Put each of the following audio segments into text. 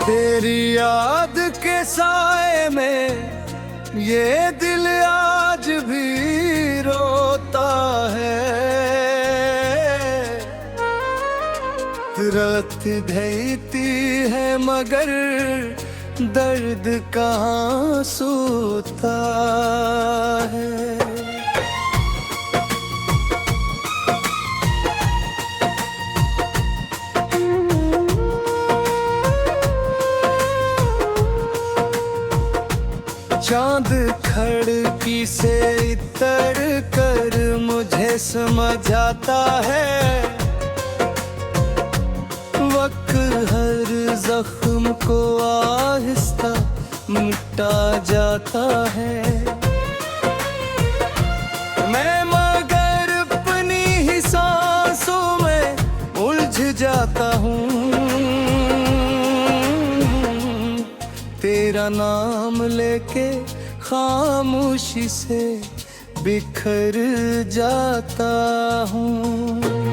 तेरी याद के साए में ये दिल आज भी रोता है। रात ढलती है मगर दर्द कहाँ सोता है। चांद खिड़की से इतर कर मुझे समझाता है। वक्त हर जख्म को आहिस्ता मिटा जाता है। मैं मगर अपनी ही सांसों में उलझ जाता हूँ। तेरा नाम लेके खामोशी से बिखर जाता हूँ।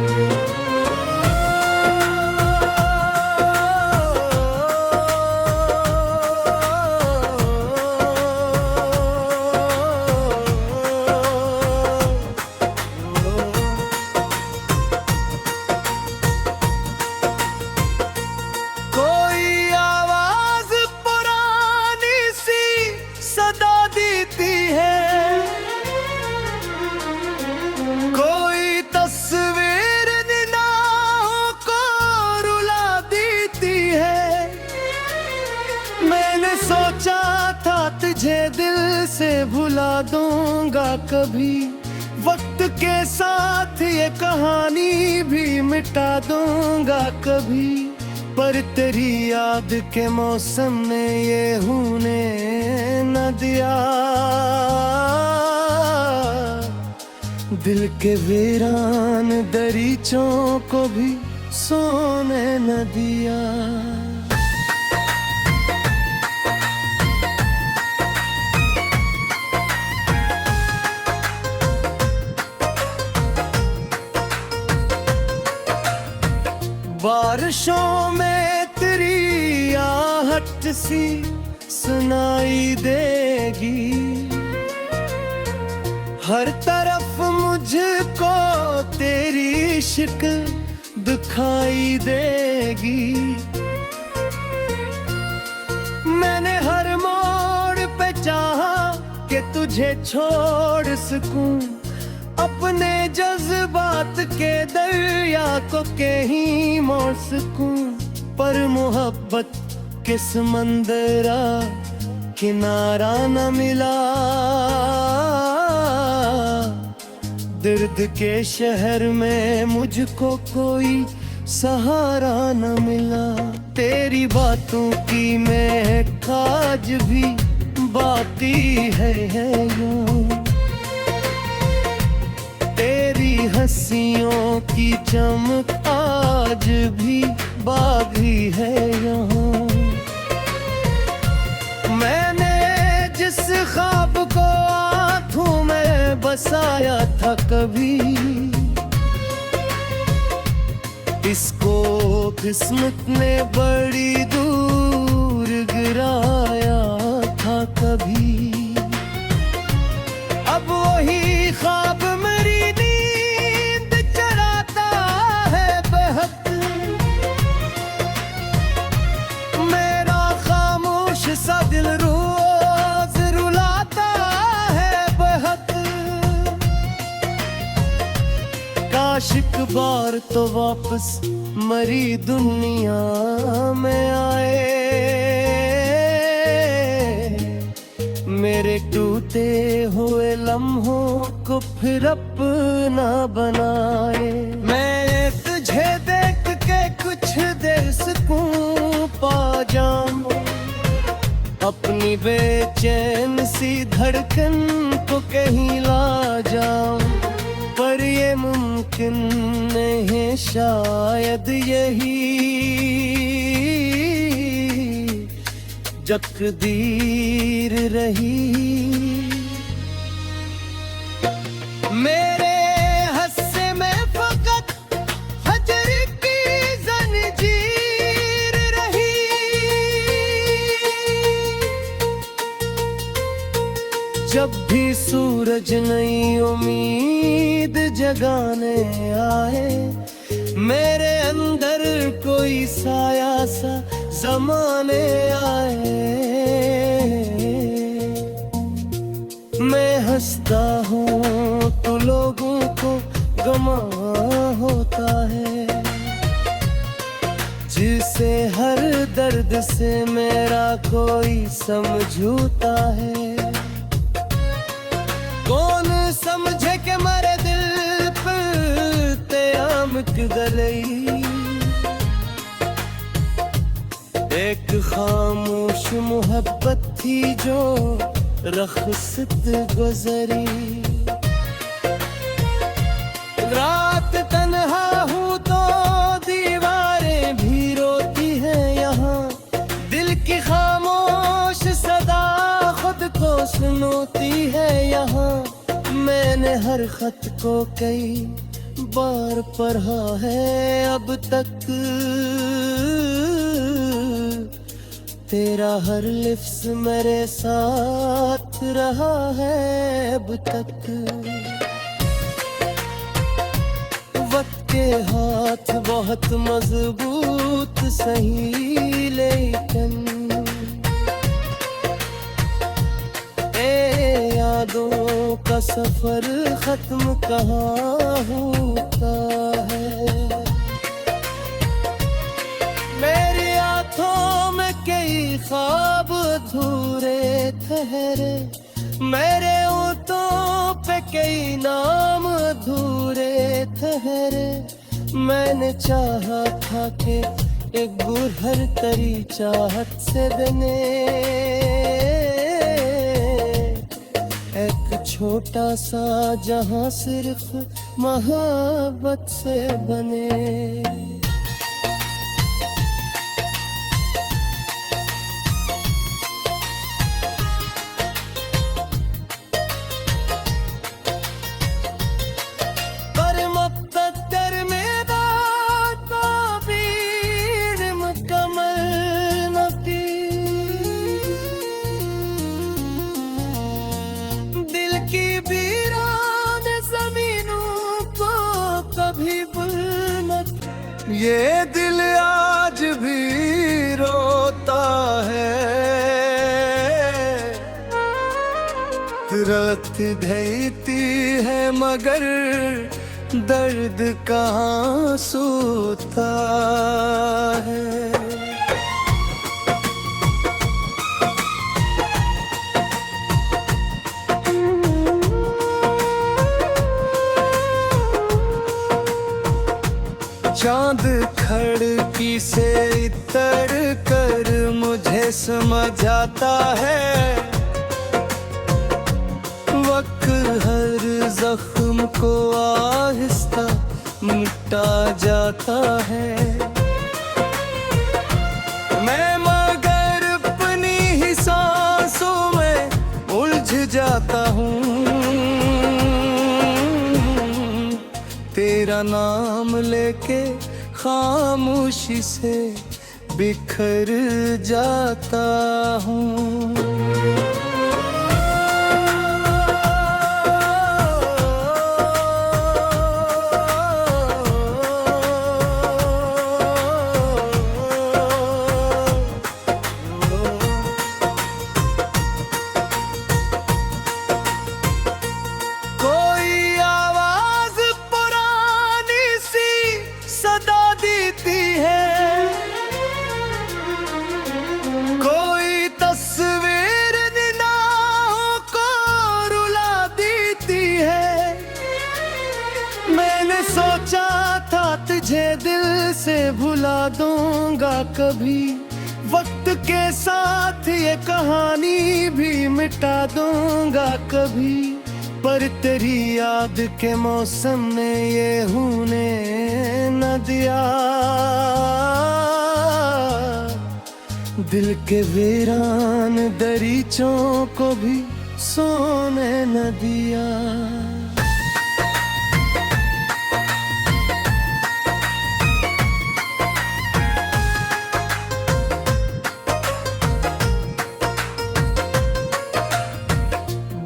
सोचा था तुझे दिल से भुला दूंगा कभी, वक्त के साथ ये कहानी भी मिटा दूंगा कभी। पर तेरी याद के मौसम ने ये होने न दिया। दिल के वीरान दरीचों को भी सोने न दिया। बारिशों में तेरी आहट सी सुनाई देगी। हर तरफ मुझको तेरी शक्ल दिखाई देगी। मैंने हर मोड़ पे चाहा कि तुझे छोड़ सकूं, अपने जज्बात के दरिया को कहीं मोड़ सकूं। पर मोहब्बत के समंदरा किनारा न मिला। दर्द के शहर में मुझको कोई सहारा न मिला। तेरी बातों की महक आज भी बाकी है यूं। तेरी हंसियों की चमक आज भी बागी है यहाँ। मैंने जिस ख्वाब को आँखों में बसाया था कभी, इसको किस्मत ने बड़ी दूर गिराया था कभी। अब वही ख्वाब मेरी नींद चराता है बेहद। मेरा खामोश सा दिल रोज रुलाता है बेहद। काश एक बार तो वापस मरी दुनिया में आए। मेरे टूटे हुए लम्हों को फिर अपना बनाए। मैं तुझे देख के कुछ देर सुकून पा जाऊं। अपनी बेचैन सी धड़कन को कहीं ला जाऊं। पर ये मुमकिन नहीं शायद यही तकदीर रही। मेरे हस्से में फकत हजर की जंजीर रही। कभी सूरज नई उम्मीद जगाने आए, मेरे अंदर कोई साया सा ज़माने आए। मैं हंसता हूँ तो लोगों को गमा होता है, जिसे हर दर्द से मेरा कोई समझौता है। कौन समझे कि मेरे दिल पर क़यामत गई, एक खामोश मोहब्बत थी जो रख़्सत गुज़री। रात तन्हा हूँ तो दीवारें भी रोती हैं यहाँ, दिल की खामोश सदा खुद को सुनोती है यहाँ। मैंने हर खत को कई बार पढ़ा है अब तक, तेरा हर लफ्ज़ मेरे साथ रहा है अब तक। वक्त के हाथ बहुत मजबूत सही, लेकिन यादों का सफर खत्म कहाँ होता है। मेरी आँखों में कई ख्वाब अधूरे ठहरे, मेरे होठों पे कई नाम अधूरे ठहरे। मैंने चाहा था कि एक गुरहर तेरी चाहत से बने, एक छोटा सा जहां सिर्फ मोहब्बत से बने। ये दिल आज भी रोता है, रात ढलती है मगर दर्द कहाँ सोता है। चांद खिड़की से इतर कर मुझे समझ आता है, वक्त हर जख्म को आहिस्ता मिटा जाता है। मैं मगर अपनी ही सांसों में उलझ जाता हूँ, तेरा नाम लेके खामोशी से बिखर जाता हूँ। तुझे दिल से भुला दूंगा कभी, वक्त के साथ ये कहानी भी मिटा दूंगा कभी, पर तेरी याद के मौसम ने ये होने न दिया। दिल के वीरान दरीचों को भी सोने न दिया।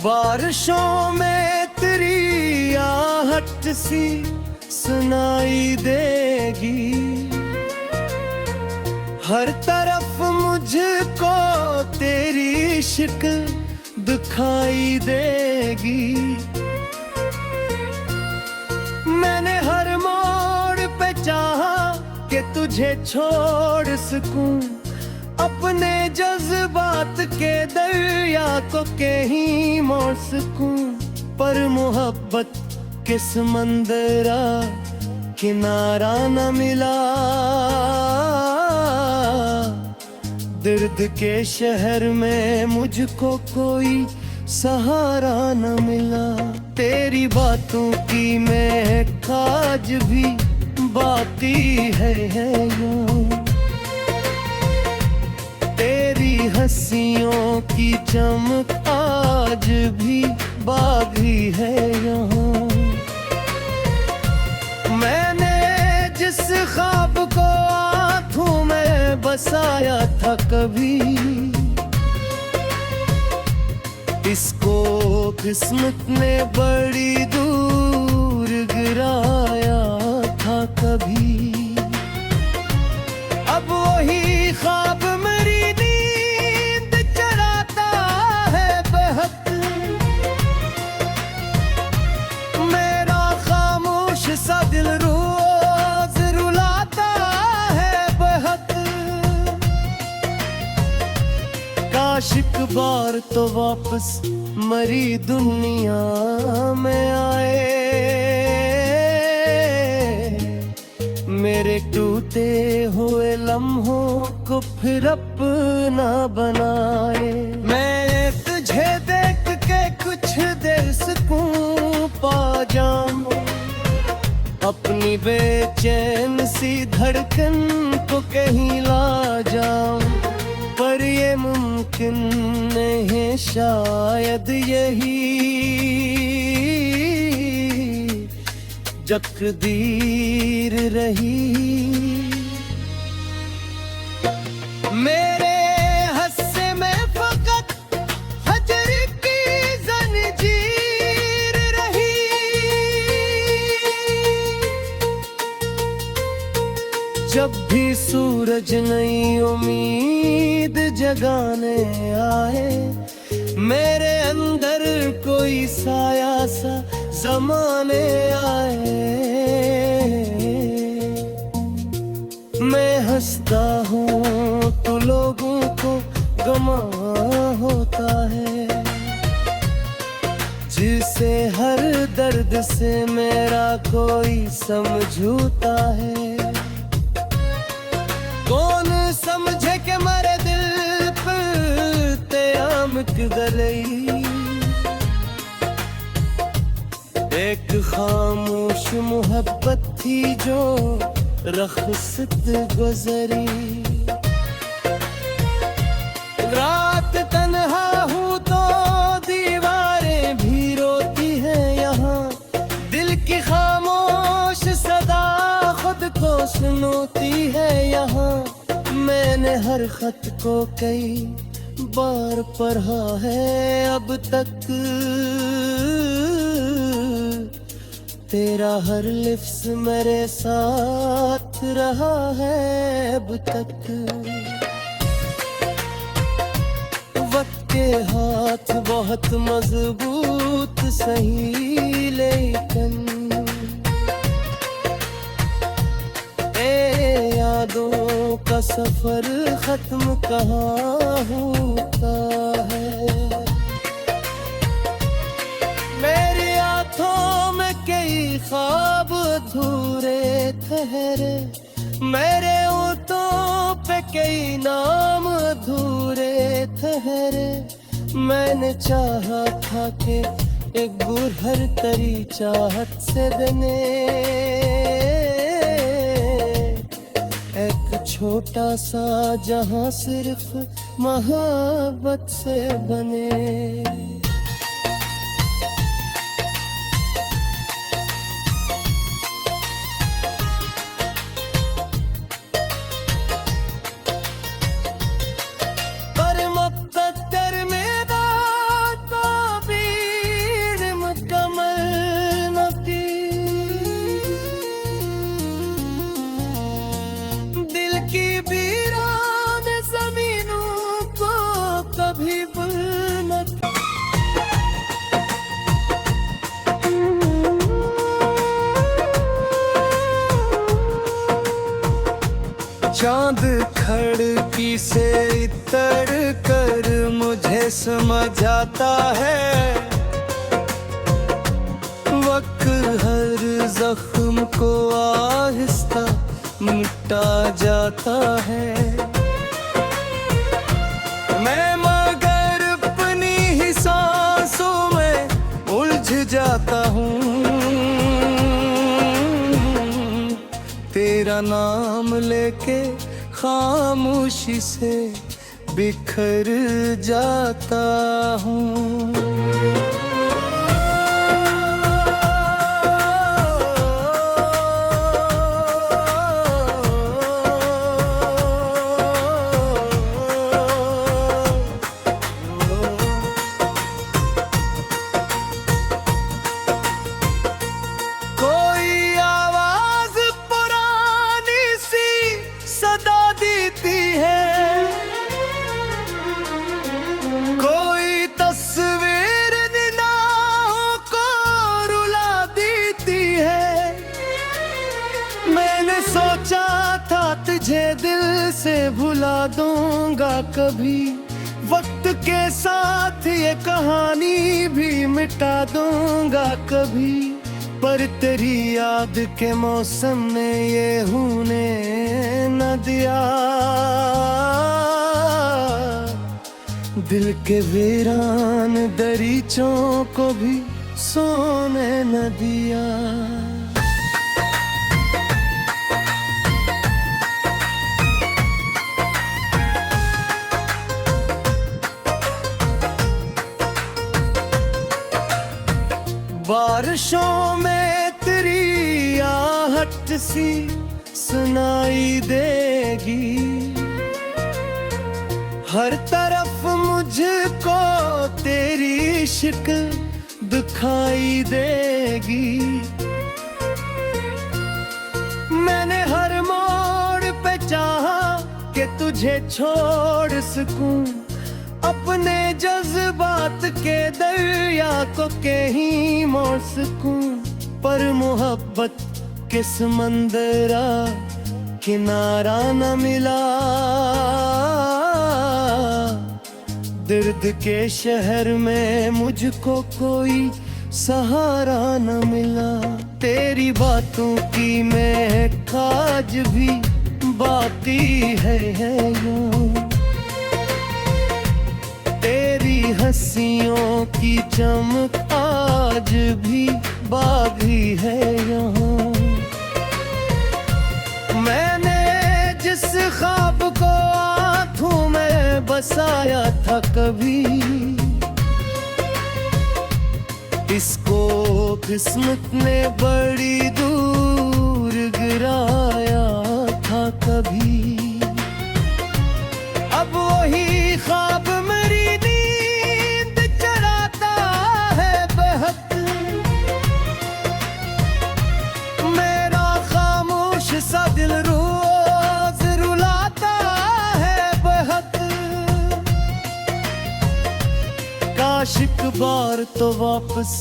बारिशों में तेरी आहट सी सुनाई देगी, हर तरफ मुझको तेरी शक्ल दिखाई देगी। मैंने हर मोड़ पे चाहा कि तुझे छोड़ सकूं, अपने जज्बात के दरिया को कहीं मोड़ सकूं, पर मोहब्बत के समंदरा किनारा न मिला, दर्द के शहर में मुझको कोई सहारा न मिला। तेरी बातों की महक आज भी बाकी है यूं, तेरी हंसियों की चमक आज भी बागी है यहाँ। मैंने जिस ख्वाब को आँखों में बसाया था कभी, इसको किस्मत ने बड़ी दूर गिराया था कभी। अब वही ख्वाब मेरी नींद चराता है बेहद, मेरा खामोश सा दिल रोज रुलाता है बेहद। काश एक बार तो वापस मरी दुनिया में आए, मेरे टूटे हुए लम्हों को फिर अपना बनाए। मैं तुझे देख के कुछ देर सुकून पा जाऊं, अपनी बेचैन सी धड़कन को कहीं ला जाऊं, पर ये मुमकिन नहीं शायद यही तकदीर रही। मेरे हस्से में फकत हजर की जंजीर रही, जब भी सूरज नई उम्मीद जगाने आए, मेरे अंदर कोई साया सा ज़माने आए। मैं हंसता हूँ तो लोगों को गमा होता है, जिसे हर दर्द से मेरा कोई समझौता है। कौन समझे कि मेरे दिल पर क़यामत गई, एक खामोश मोहब्बत थी जो रख्सत गुजरी। रात तन्हा हूँ तो दीवारें भी रोती हैं यहाँ, दिल की खामोश सदा खुद को सुनोती है यहाँ। मैंने हर खत को कई बार पढ़ा है अब तक, तेरा हर लफ्ज़ मेरे साथ रहा है अब तक। वक्त के हाथ बहुत मजबूत सही, लेकिन यादों का सफर खत्म कहाँ होता है। मेरी आँखों में कई ख्वाब अधूरे ठहरे, मेरे होठों पे कई नाम अधूरे ठहरे। मैंने चाहा था कि एक गुरहर तेरी चाहत से बने, एक छोटा सा जहां सिर्फ मोहब्बत से बने। पर मुक़द्दर मेरा तो भी खिड़की से इतर कर मुझे समझ आता है, वक्त हर जख्म को आहिस्ता मिटा जाता है। मैं मगर अपनी ही सांसों में उलझ जाता हूँ, तेरा नाम लेके खामोशी से बिखर जाता हूँ। कोई आवाज पुरानी सी सदा देती है, कोई तस्वीर निगाहों को रुला देती है। मैंने सोचा था तुझे दिल से भुला दूंगा कभी, वक्त के साथ ये कहानी भी मिटा दूंगा कभी, पर तेरी याद के मौसम ने ये होने न दिया। दिल के वीरान दरीचों को भी सोने न दिया। बारिशों में तेरी आहट सी सुनाई देगी, हर तरफ मुझको तेरी शक्ल दिखाई देगी। मैंने हर मोड़ पे चाहा कि तुझे छोड़ सकूं, अपने जज्बात के दरिया को कहीं मोड़ सकूं, पर मोहब्बत के समंदरा किनारा न मिला। दर्द के शहर में मुझको कोई सहारा न मिला। तेरी बातों की महक आज भी बाकी है यूं, तेरी हंसियों की चमक आज भी बाकी है यहाँ। मैंने जिस ख्वाब को आँखों में बसाया था कभी, इसको किस्मत ने बड़ी दूर गिराया था कभी। अब वही ख्वाब मेरी नींद चराता है बेहद, मेरा खामोश सा दिल रोज रुलाता है बेहद। काश एक बार तो वापस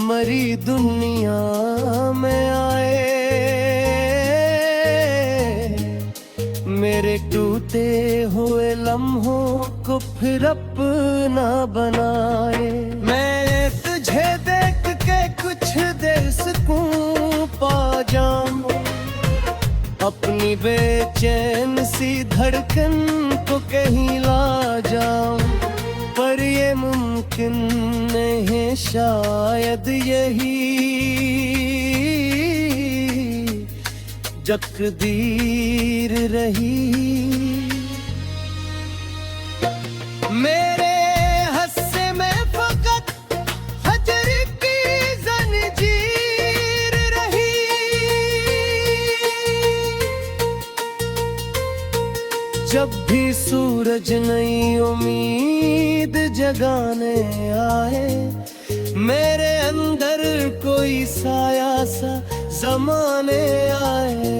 मरी दुनिया में आए, मेरे टूटे हुए लम्हों को फिर अपना बनाए। मैं तुझे देख के कुछ देर सुकून पा जाऊं, अपनी बेचैन सी धड़कन को कहीं ला जाऊं, पर ये मुमकिन नहीं शायद यही तकदीर रही। मेरे हस्से में फकत हजर की जंजीर रही, जब भी सूरज नई उम्मीद जगाने आए, मेरे अंदर कोई साया सा ज़माने आए।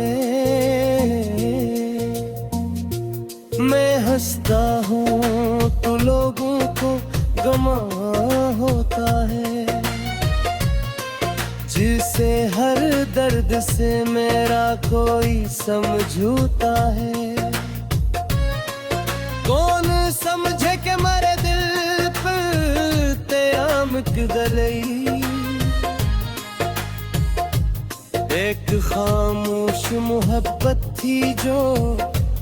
मैं हंसता हूँ तो लोगों को गमा होता है, जिसे हर दर्द से मेरा कोई समझौता है। समझे के मरे दिल पर ते आमक गलई। एक खामोश मोहब्बत थी जो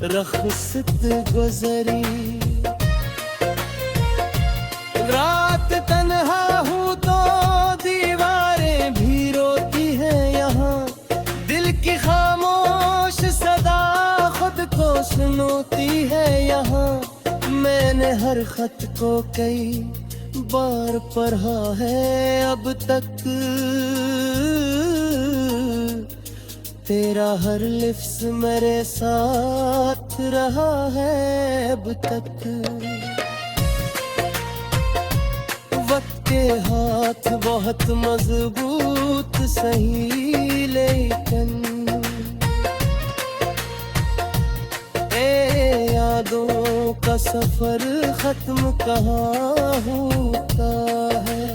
रखसत गुजरी। रात तन्हा हूँ तो दीवारें भी रोती हैं यहाँ। दिल की खामोश सदा खुद को सुनोती है यहाँ। मैंने हर खत को कई बार पढ़ा है अब तक। तेरा हर लिफ्ज़ मेरे साथ रहा है अब तक। वक्त के हाथ बहुत मजबूत सही लेकिन यादों का सफर खत्म कहाँ होता है।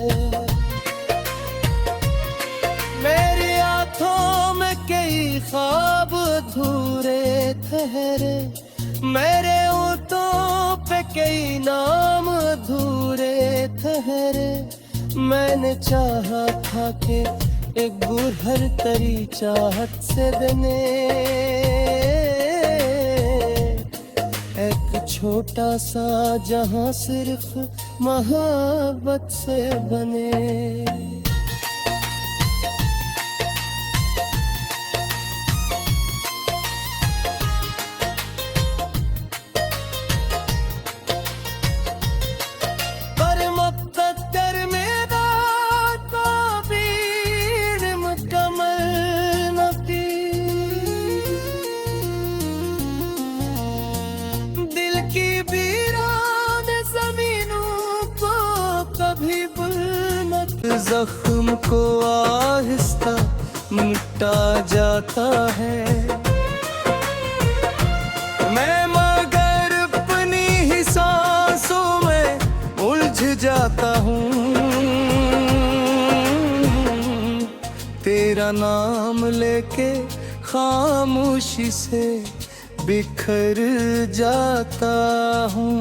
मेरी आँखों में कई ख्वाब अधूरे ठहरे। मेरे होठों पे कई नाम अधूरे ठहरे। मैंने चाहा था कि एक गुरहर तरी चाहत से बने। एक छोटा सा जहां सिर्फ मोहब्बत से बने। जख्म को आहिस्ता मिटा जाता है। मैं मगर अपनी ही सांसों में उलझ जाता हूँ। तेरा नाम लेके खामोशी से बिखर जाता हूँ।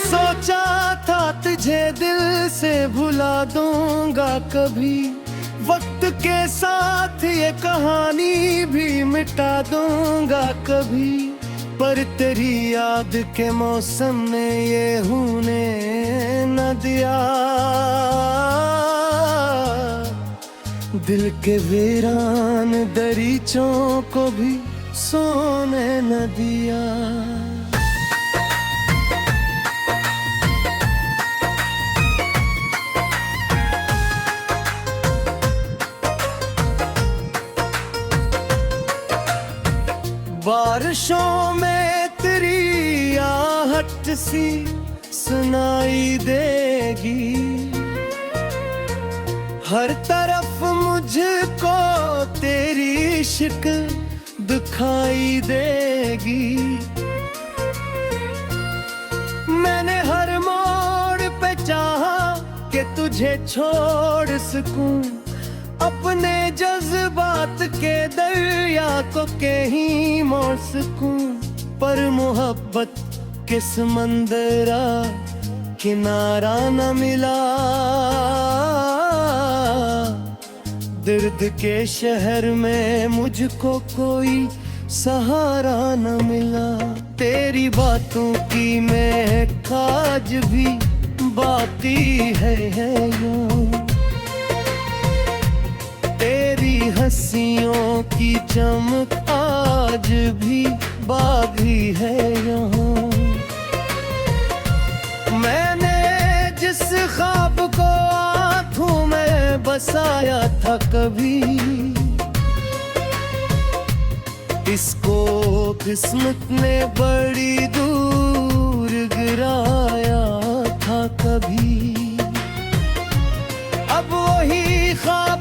सोचा था तुझे दिल से भुला दूंगा कभी। वक्त के साथ ये कहानी भी मिटा दूंगा कभी। पर तेरी याद के मौसम ने ये होने न दिया। दिल के वीरान दरीचों को भी सोने न दिया। बारिशों में तेरी आहट सी सुनाई देगी। हर तरफ मुझको तेरी शक्ल दिखाई देगी। मैंने हर मोड़ पे चाहा कि तुझे छोड़ सकूं। अपने जज्बात के दरिया को कहीं मोड़ सकूं। पर मोहब्बत के समंदरा किनारा न मिला। दर्द के शहर में मुझको कोई सहारा न मिला। तेरी बातों की महक आज भी बाकी है यूं। तेरी हंसियों की चमक आज भी बागी है यहाँ। मैंने जिस ख्वाब को आँखों में बसाया था कभी, इसको किस्मत ने बड़ी दूर गिराया था कभी। अब वही ख्वाब